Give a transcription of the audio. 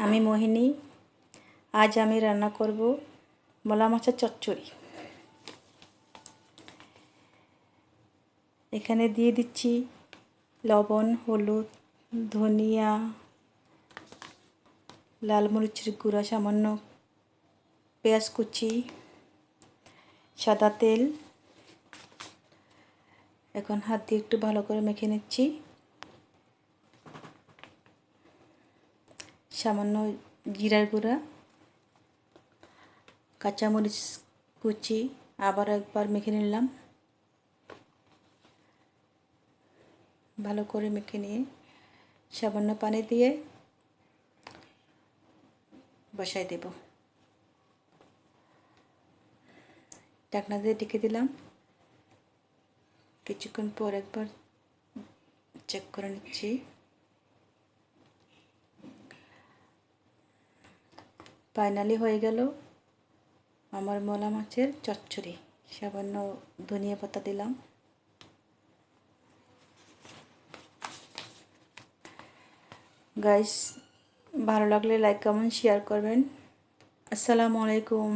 আমি মোহিনী। আজ আমি রান্না করব মলা মাছের চচ্চড়ি। এখানে দিয়ে দিচ্ছি লবণ, হলুদ, ধনিয়া, লাল মরিচের গুঁড়া সামান্য, পেঁয়াজ কুচি, সাদা তেল। এখন হাত দিয়ে একটু ভালো করে মেখে নিচ্ছি। সামান্য জিরার গুঁড়া, কাঁচামরিচ কুচি, আবার একবার মেখে নিলাম। ভালো করে মেখে নিয়ে সামান্য পানি দিয়ে বসাই দেব। ঢাকনা দিয়ে ঢেকে দিলাম। কিছুক্ষণ পর একবার চেক করে নিচ্ছি। ফাইনালি হয়ে গেল আমার মলা মাছের চচ্চড়ি। সামান্য ধনিয়া পাতা দিলাম। গাইস, ভালো লাগলে লাইক কমেন্ট শেয়ার করবেন। আসসালামু আলাইকুম।